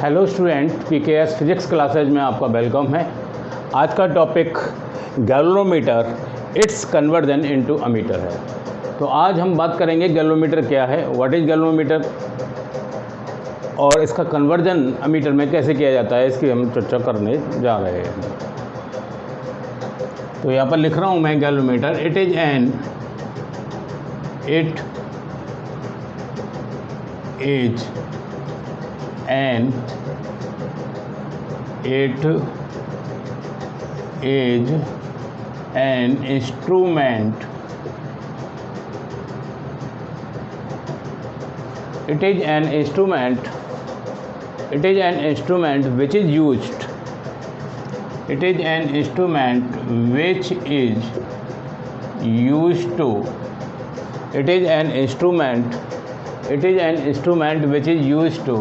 Hello student, PKS physics classes में आपका welcome है। आज का topic galvanometer, it's conversion into ammeter है। तो आज हम बात करेंगे गैल्वेनोमीटर क्या है, व्हाट इज़ गैल्वेनोमीटर और इसका कन्वर्जन अमीटर में कैसे किया जाता है, इसकी हम चर्चा करने जा रहे हैं। तो यहाँ पर लिख रहा हूँ मैं galvanometer, it is an an instrument. It is an instrument which is used. It is an instrument which is used to. It is an instrument which is used to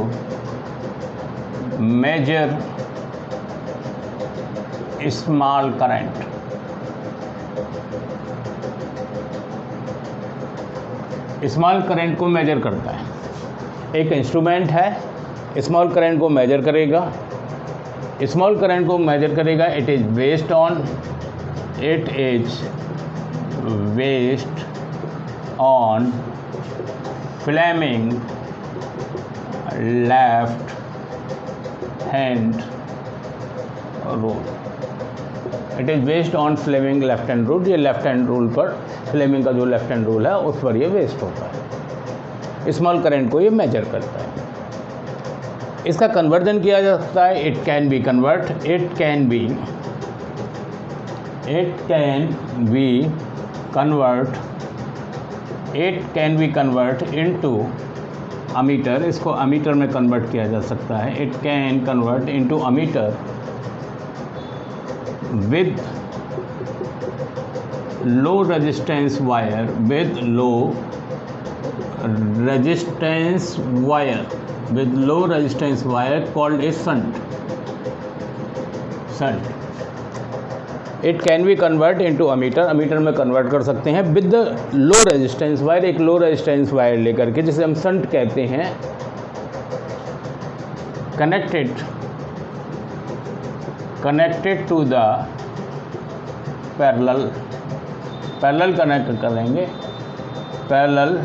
measure small current. Small current को measure करता है, एक instrument है, small current को measure करेगा। Small current को measure करेगा। It is based on Fleming left hand rule. It is based on Fleming left hand rule. ये लेफ्ट हैंड रूल पर, फ्लेमिंग का जो लेफ्ट हैंड रूल है उस पर ये बेस्ड होता है। स्मॉल करंट को ये मेजर करता है। इसका कन्वर्जन किया जा सकता है। It can be convert into ammeter. इसको अमीटर में कन्वर्ट किया जा सकता है। It can convert into ammeter with low resistance wire called a shunt. It can be convert into ammeter में कन्वर्ट कर सकते हैं विद लो रेजिस्टेंस वायर। एक लो रेजिस्टेंस वायर लेकर के, जिसे हम शंट कहते हैं, connected to the parallel connect करेंगे, पैरेलल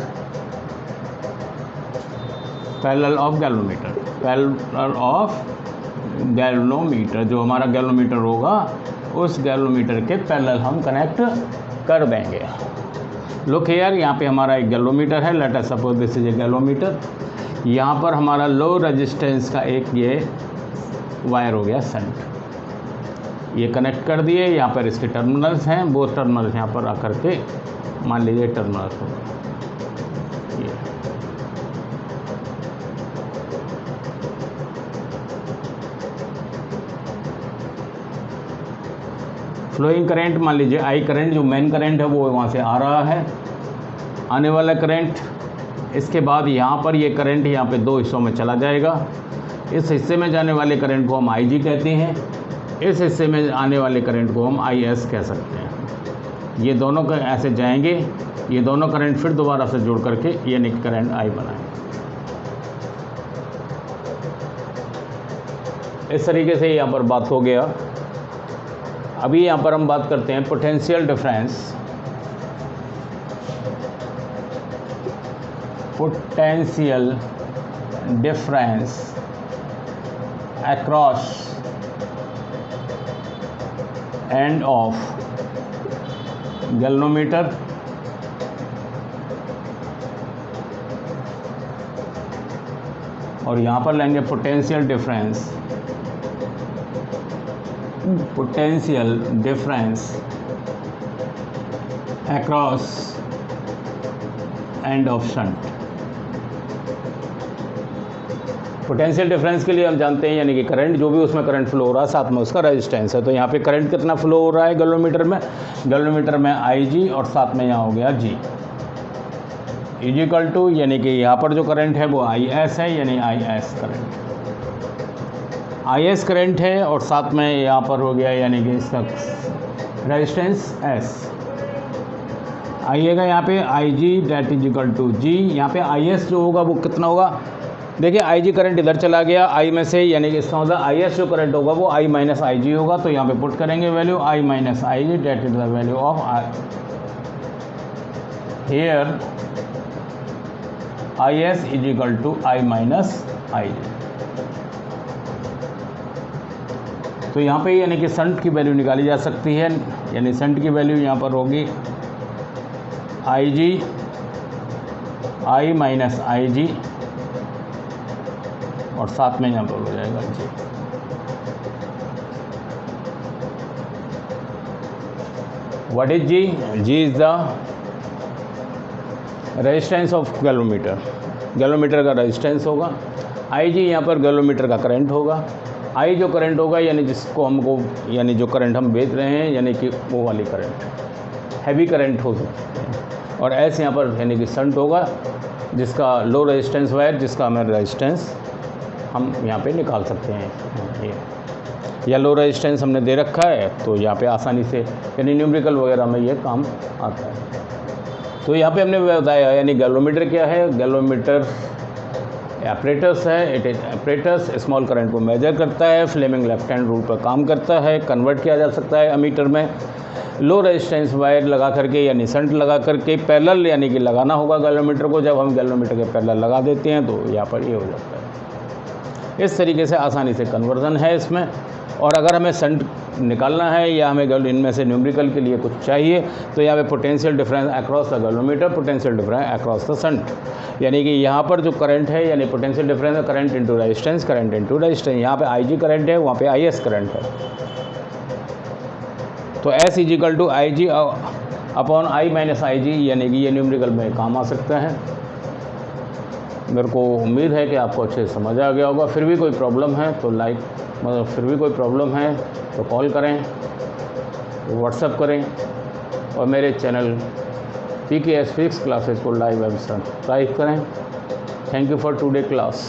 ऑफ गैल्वेनोमीटर। जो हमारा गैल्वेनोमीटर होगा उस गैल्वेनोमीटर के पैरेलल हम कनेक्ट कर देंगे। लुक हियर, यहाँ पे हमारा एक गैल्वेनोमीटर है। Let us suppose this is a galvanometer. यहाँ पर हमारा लो रेजिस्टेंस का एक ये वायर हो गया शंट। ये कनेक्ट कर दिए। यहाँ पर इसके टर्मिनल्स हैं, वो टर्मिनल्स यहाँ पर आकर के मान लीजिए टर्मिनल्स हो गए। ये फ्लोइंग करंट, मान लीजिए आई करंट, जो मेन करंट है वो वहाँ से आ रहा है, आने वाला करंट। इसके बाद यहाँ पर ये करंट यहाँ पे दो हिस्सों में चला जाएगा। इस हिस्से में जाने वाले करंट को हम आई कहते हैं, इस हिस्से में आने वाले करंट को हम IS कह सकते हैं। ये दोनों का ऐसे जाएंगे, ये दोनों करंट फिर दोबारा से जोड़ करके यानी कि करंट I बनाएंगे। इस तरीके से यहाँ पर बात हो गया। अभी यहाँ पर हम बात करते हैं potential difference across end of galvanometer. और यहाँ पर लेंगे potential difference across end of shunt. Potential difference के लिए हम जानते हैं, यानी कि करंट, जो भी उसमें करंट फ्लो हो रहा है साथ में उसका रेजिस्टेंस है। तो यहाँ पे करंट कितना फ्लो हो रहा है गैल्वेनोमीटर में IG, और साथ में यहाँ हो गया G इज इक्वल टू, यानी कि यहाँ पर जो करंट है वो IS है, यानी IS करंट है, और साथ में यहाँ पर हो गया यानी कि इसका रेजिस्टेंस S। आइएगा यहाँ पे IG that is equal to G। यहाँ पे IS जो होगा वो कितना होगा, देखिए आई जी करंट इधर चला गया, आई में से, यानी कि इसका मतलब आई एस जो करंट होगा वो आई माइनस आई जी होगा। तो यहाँ पे पुट करेंगे value I minus I G, that is the value of I. Here I S is equal to I minus I G. तो यहाँ पे यानी कि शंट की वैल्यू निकाली जा सकती है, यानी शंट की वैल्यू यहाँ पर होगी आई जी आई माइनस आई जी, और साथ में यहाँ पर हो जाएगा G. What is G? G is the resistance of galvanometer, galvanometer का रेजिस्टेंस होगा। आई जी यहाँ पर गैलोमीटर का करंट होगा। आई जो करंट होगा यानी जिसको हमको, यानी जो करंट हम बेच रहे हैं, यानी कि वो वाली करंट, हैवी करंट हो सकती है। और एस यहाँ पर यानी कि शंट होगा, जिसका लो रेजिस्टेंस वायर, जिसका हमें रेजिस्टेंस हम यहाँ पे निकाल सकते हैं। ये या लो रेजिस्टेंस हमने दे रखा है, तो यहाँ पे आसानी से यानी न्यूमेरिकल वगैरह में ये काम आता है। तो यहाँ पे हमने बताया यानी गैलोमीटर क्या है। गैलोमीटर एपरेटस है। It is apparatus small current को मेजर करता है, फ्लेमिंग लेफ्ट हैंड रूल पर काम करता है, कन्वर्ट किया जा सकता है अमीटर में। लो रेजिस्टेंस वायर लगा करके यानी शंट लगा करके पैरेलल यानी कि लगाना होगा गैलोमीटर को। जब हम गैलोमीटर के पैरेलल लगा देते हैं तो यहाँ पर ये हो जाता है। इस तरीके से आसानी से कन्वर्जन है इसमें। और अगर हमें शंट निकालना है या हमें इनमें से न्यूमेरिकल के लिए कुछ चाहिए, तो यहाँ पे potential difference across the galvanometer, potential difference across the shunt, यानी कि यहाँ पर जो करंट है यानी पोटेंशियल डिफरेंस है current into resistance, current into resistance. यहाँ पे आई जी करंट है, वहाँ पे आई एस करंट है। तो S is equal to I G upon I minus I G, यानी कि ये न्यूमेरिकल में काम आ सकता है। मेरे को उम्मीद है कि आपको अच्छे से समझ आ गया होगा। फिर भी कोई प्रॉब्लम है तो फिर भी कोई प्रॉब्लम है तो कॉल करें, व्हाट्सएप करें, और मेरे चैनल PKS फिजिक्स क्लासेस को लाइव सब्सक्राइब करें। Thank you for today class.